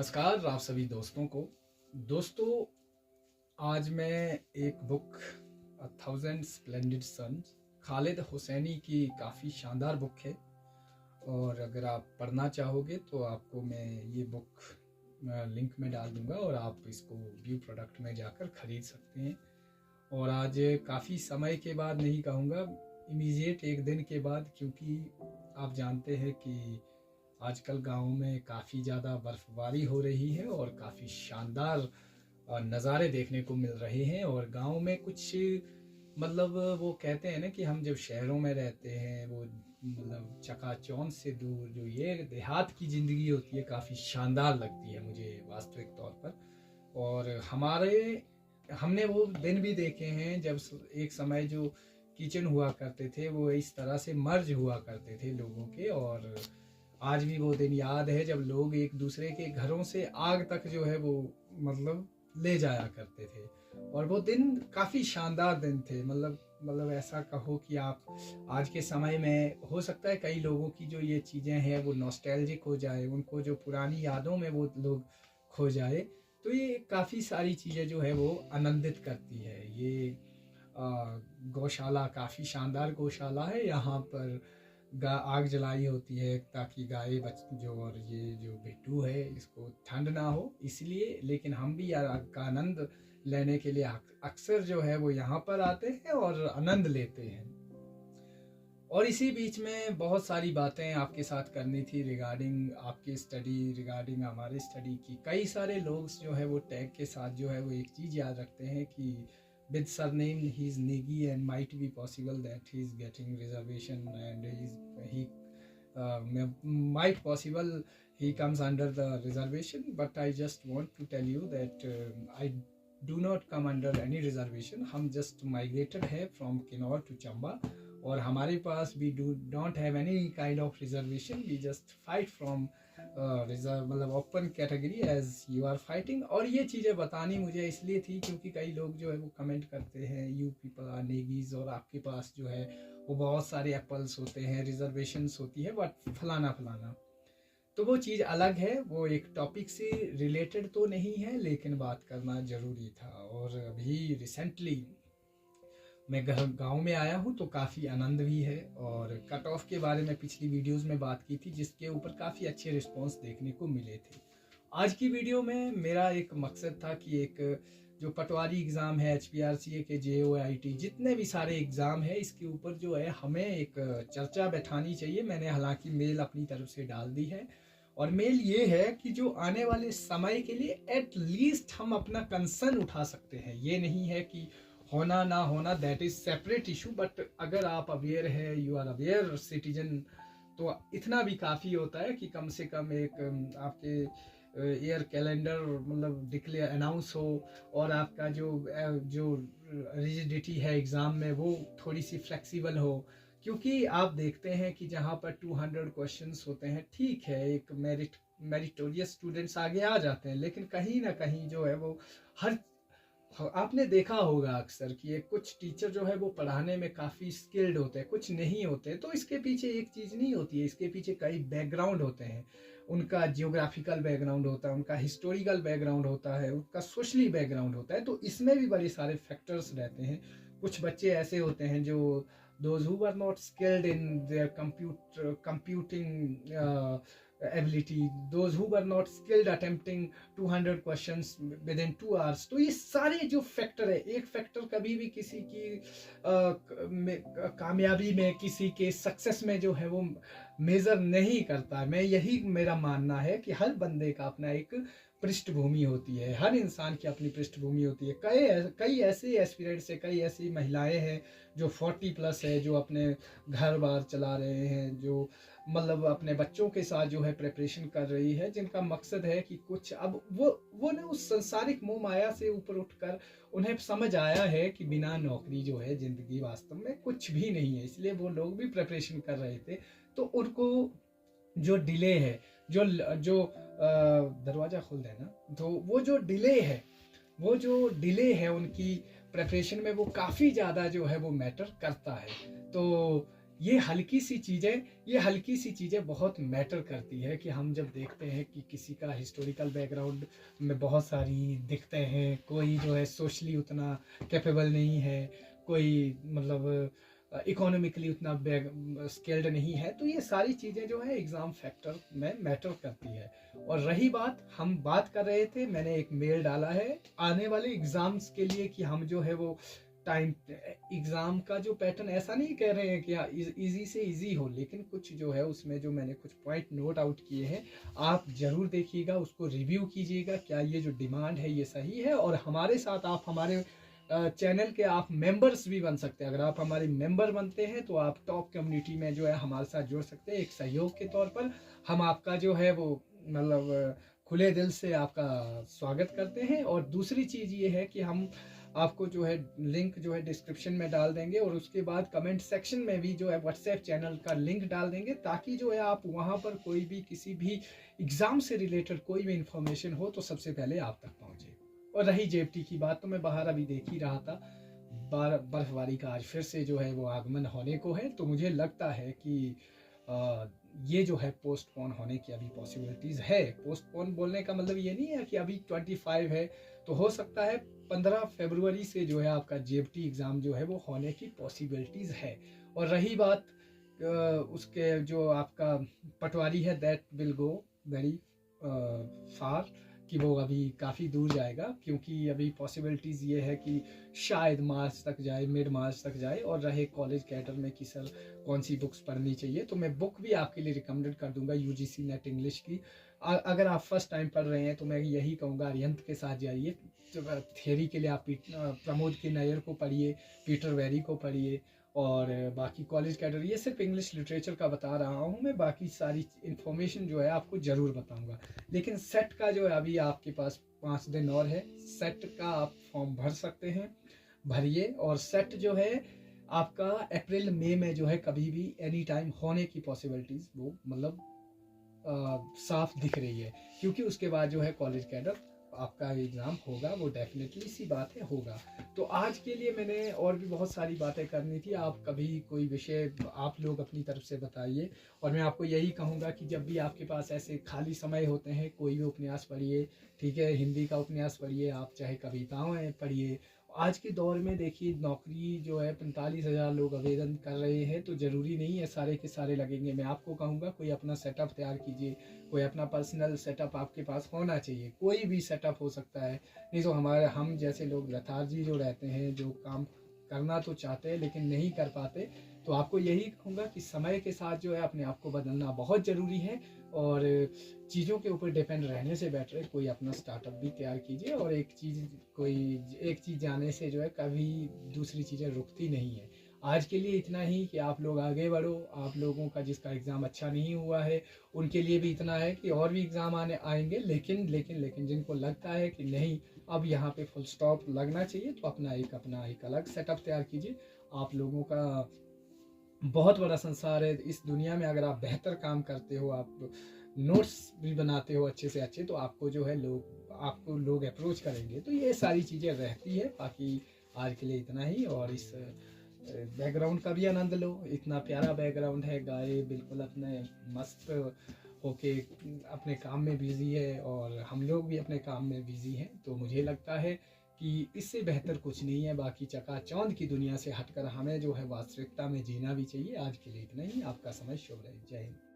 नमस्कार आप सभी दोस्तों को। दोस्तों, आज मैं एक book a thousand splendid suns Khaled Hosseini की काफ़ी शानदार बुक है और अगर आप पढ़ना चाहोगे तो आपको मैं ये बुक लिंक में डाल दूंगा और आप इसको व्यू प्रोडक्ट में जाकर ख़रीद सकते हैं। और आज काफ़ी समय के बाद नहीं कहूँगा, इमीडिएट एक दिन के बाद, क्योंकि आप जानते हैं कि आजकल गाँव में काफ़ी ज़्यादा बर्फ़बारी हो रही है और काफ़ी शानदार नज़ारे देखने को मिल रहे हैं। और गाँव में कुछ मतलब वो कहते हैं ना कि हम जब शहरों में रहते हैं वो मतलब चकाचौंध से दूर जो ये देहात की ज़िंदगी होती है काफ़ी शानदार लगती है मुझे वास्तविक तौर पर। और हमने वो दिन भी देखे हैं जब एक समय जो किचन हुआ करते थे वो इस तरह से मर्ज हुआ करते थे लोगों के। और आज भी वो दिन याद है जब लोग एक दूसरे के घरों से आग तक जो है वो मतलब ले जाया करते थे। और वो दिन काफ़ी शानदार दिन थे। मतलब ऐसा कहो कि आप आज के समय में हो सकता है कई लोगों की जो ये चीज़ें हैं वो नॉस्टैल्जिक हो जाए, उनको जो पुरानी यादों में वो लोग खो जाए। तो ये काफ़ी सारी चीज़ें जो है वो आनंदित करती है। ये गौशाला काफ़ी शानदार गौशाला है। यहाँ पर आग जलाई होती है ताकि गाय बच जो और ये जो भेटू है इसको ठंड ना हो इसलिए। लेकिन हम भी यार आग का आनंद लेने के लिए अक्सर जो है वो यहाँ पर आते हैं और आनंद लेते हैं। और इसी बीच में बहुत सारी बातें आपके साथ करनी थी रिगार्डिंग आपकी स्टडी, रिगार्डिंग हमारे स्टडी की। कई सारे लोग जो है वो टैग के साथ जो है वो एक चीज़ याद रखते हैं कि with surname he is Negi and might be possible that he is getting reservation and he might possible he comes under the reservation, but I just want to tell you that I do not come under any reservation. हम just migrated है from Kinnaur to Chamba और हमारे पास we don't have any kind of reservation. We just fight from reserve मतलब open category as you are fighting. और ये चीज़ें बतानी मुझे इसलिए थी क्योंकि कई लोग जो है वो कमेंट करते हैं यू पीपल आर नेगीज और आपके पास जो है वो बहुत सारे एप्पल्स होते हैं, रिजर्वेशंस होती है, बट फलाना फलाना। तो वो चीज़ अलग है, वो एक टॉपिक से रिलेटेड तो नहीं है लेकिन बात करना ज़रूरी था। और अभी रिसेंटली मैं गांव में आया हूँ तो काफ़ी आनंद भी है। और कट ऑफ के बारे में पिछली वीडियोस में बात की थी जिसके ऊपर काफ़ी अच्छे रिस्पांस देखने को मिले थे। आज की वीडियो में मेरा एक मकसद था कि एक जो पटवारी एग्ज़ाम है, HPRCA के, JOIT, जितने भी सारे एग्ज़ाम है इसके ऊपर जो है हमें एक चर्चा बैठानी चाहिए। मैंने हालांकि मेल अपनी तरफ से डाल दी है और मेल ये है कि जो आने वाले समय के लिए एट लीस्ट हम अपना कंसर्न उठा सकते हैं। ये नहीं है कि होना ना होना, that is separate issue, but अगर आप अवेयर है, यू आर अवेयर सिटीजन, तो इतना भी काफ़ी होता है कि कम से कम एक आपके एयर कैलेंडर मतलब डिक्लेयर अनाउंस हो और आपका जो रिजिडिटी है एग्ज़ाम में वो थोड़ी सी फ्लेक्सिबल हो। क्योंकि आप देखते हैं कि जहाँ पर 200 क्वेश्चंस होते हैं, ठीक है एक मेरिटोरियस स्टूडेंट्स आगे आ जाते हैं, लेकिन कहीं ना कहीं जो है वो हर आपने देखा होगा अक्सर कि ये कुछ टीचर जो है वो पढ़ाने में काफ़ी स्किल्ड होते हैं, कुछ नहीं होते। तो इसके पीछे एक चीज़ नहीं होती है, इसके पीछे कई बैकग्राउंड होते हैं। उनका जियोग्राफिकल बैकग्राउंड होता है, उनका हिस्टोरिकल बैकग्राउंड होता है, उनका सोशली बैकग्राउंड होता है। तो इसमें भी बड़े सारे फैक्टर्स रहते हैं। कुछ बच्चे ऐसे होते हैं जो those who were not skilled in their computing ability, those who were not skilled attempting 200 questions within 2 hours। तो ये सारे जो फैक्टर है, एक फैक्टर कभी भी किसी की कामयाबी में, किसी के सक्सेस में जो है वो मेजर नहीं करता है। मैं यही मेरा मानना है कि हर बंदे का अपना एक पृष्ठभूमि होती है, हर इंसान की अपनी पृष्ठभूमि होती है। कई ऐसे एस्पिरेंट्स है, कई ऐसी महिलाएं हैं जो 40+ है, जो अपने घर बार चला रहे हैं, जो मतलब अपने बच्चों के साथ जो है प्रिपरेशन कर रही है, जिनका मकसद है कि कुछ अब वो ना उस संसारिक मोह माया से ऊपर उठकर उन्हें समझ आया है कि बिना नौकरी जो है जिंदगी वास्तव में कुछ भी नहीं है। इसलिए वो लोग भी प्रिपरेशन कर रहे थे। तो उनको जो डिले है, जो दरवाज़ा खोल देना, तो वो जो डिले है उनकी प्रिपरेशन में वो काफ़ी ज़्यादा जो है वो मैटर करता है। तो ये हल्की सी चीज़ें बहुत मैटर करती है कि हम जब देखते हैं कि किसी का हिस्टोरिकल बैकग्राउंड में बहुत सारी दिखते हैं, कोई जो है सोशली उतना कैपेबल नहीं है, कोई मतलब इकोनॉमिकली उतना स्किल्ड नहीं है, तो ये सारी चीज़ें जो है एग्ज़ाम फैक्टर में मैटर करती है। और रही बात, हम बात कर रहे थे, मैंने एक मेल डाला है आने वाले एग्ज़ाम्स के लिए कि हम जो है वो टाइम एग्ज़ाम का जो पैटर्न, ऐसा नहीं कह रहे हैं कि इजी से इजी हो, लेकिन कुछ जो है उसमें जो मैंने कुछ पॉइंट नोट आउट किए हैं, आप ज़रूर देखिएगा, उसको रिव्यू कीजिएगा, क्या ये जो डिमांड है ये सही है। और हमारे साथ आप हमारे चैनल के आप मेंबर्स भी बन सकते हैं। अगर आप हमारे मेंबर बनते हैं तो आप टॉप कम्युनिटी में जो है हमारे साथ जुड़ सकते हैं। एक सहयोग के तौर पर हम आपका जो है वो मतलब खुले दिल से आपका स्वागत करते हैं। और दूसरी चीज़ ये है कि हम आपको जो है लिंक जो है डिस्क्रिप्शन में डाल देंगे, और उसके बाद कमेंट सेक्शन में भी जो है व्हाट्सएप चैनल का लिंक डाल देंगे, ताकि जो है आप वहाँ पर कोई भी किसी भी एग्ज़ाम से रिलेटेड कोई भी इंफॉर्मेशन हो तो सबसे पहले आप तक पहुँचे। और रही जेएफटी की बात, तो मैं बाहर अभी देख ही रहा था, बर्फबारी का आज फिर से जो है वो आगमन होने को है, तो मुझे लगता है कि ये जो है पोस्टपोन होने की अभी पॉसिबिलिटीज़ है। पोस्टपोन बोलने का मतलब ये नहीं है कि अभी 25 है, तो हो सकता है 15 फरवरी से जो है आपका जेएफटी एग्ज़ाम जो है वो होने की पॉसिबिलिटीज़ है। और रही बात उसके जो आपका पटवारी है, that will go very far, कि वो अभी काफ़ी दूर जाएगा, क्योंकि अभी पॉसिबिलिटीज़ ये है कि शायद मार्च तक जाए, मिड मार्च तक जाए। और रहे कॉलेज कैडर में कि सर कौन सी बुक्स पढ़नी चाहिए, तो मैं बुक भी आपके लिए रिकमेंडेड कर दूंगा यूजीसी नेट इंग्लिश की। अगर आप फर्स्ट टाइम पढ़ रहे हैं तो मैं यही कहूँगा अरिहंत के साथ जाइए। थियरी के लिए आप प्रमोद के नायर को पढ़िए, पीटर वेरी को पढ़िए, और बाकी कॉलेज कैडर, ये सिर्फ इंग्लिश लिटरेचर का बता रहा हूँ मैं, बाकी सारी इन्फॉर्मेशन जो है आपको ज़रूर बताऊँगा। लेकिन सेट का जो है अभी आपके पास 5 दिन और है, सेट का आप फॉर्म भर सकते हैं, भरिए। और सेट जो है आपका अप्रैल मई में जो है कभी भी एनी टाइम होने की पॉसिबिलिटीज़ वो मतलब साफ दिख रही है, क्योंकि उसके बाद जो है कॉलेज कैडर आपका एग्ज़ाम होगा, वो डेफिनेटली सी बात है होगा। तो आज के लिए मैंने और भी बहुत सारी बातें करनी थी, आप कभी कोई विषय आप लोग अपनी तरफ से बताइए। और मैं आपको यही कहूँगा कि जब भी आपके पास ऐसे खाली समय होते हैं, कोई भी उपन्यास पढ़िए, ठीक है, हिंदी का उपन्यास पढ़िए, आप चाहे कविताएँ पढ़िए। आज के दौर में देखिए नौकरी जो है 45,000 लोग आवेदन कर रहे हैं, तो ज़रूरी नहीं है सारे के सारे लगेंगे। मैं आपको कहूँगा कोई अपना सेटअप तैयार कीजिए, कोई अपना पर्सनल सेटअप आपके पास होना चाहिए, कोई भी सेटअप हो सकता है। नहीं तो हम जैसे लोग लथार्जी जो रहते हैं, जो काम करना तो चाहते हैं लेकिन नहीं कर पाते, तो आपको यही कहूँगा कि समय के साथ जो है अपने आप को बदलना बहुत ज़रूरी है। और चीज़ों के ऊपर डिपेंड रहने से बेटर है कोई अपना स्टार्टअप भी तैयार कीजिए। और एक चीज़ जाने से जो है कभी दूसरी चीज़ें रुकती नहीं है। आज के लिए इतना ही कि आप लोग आगे बढ़ो। आप लोगों का जिसका एग्ज़ाम अच्छा नहीं हुआ है उनके लिए भी इतना है कि और भी एग्ज़ाम आएंगे, लेकिन जिनको लगता है कि नहीं अब यहाँ पे फुल स्टॉप लगना चाहिए, तो अपना एक अलग सेटअप तैयार कीजिए। आप लोगों का बहुत बड़ा संसार है इस दुनिया में। अगर आप बेहतर काम करते हो, आप नोट्स भी बनाते हो अच्छे से अच्छे, तो आपको जो है आपको लोग अप्रोच करेंगे। तो ये सारी चीज़ें रहती है। बाकी आज के लिए इतना ही। और इस बैकग्राउंड का भी आनंद लो, इतना प्यारा बैकग्राउंड है, गाय बिल्कुल अपने मस्त होके अपने काम में बिजी है, और हम लोग भी अपने काम में बिजी हैं। तो मुझे लगता है कि इससे बेहतर कुछ नहीं है। बाकी चकाचौंध की दुनिया से हटकर हमें जो है वास्तविकता में जीना भी चाहिए। आज के लिए इतना ही। आपका समय शुभ रहे। जय हिंद।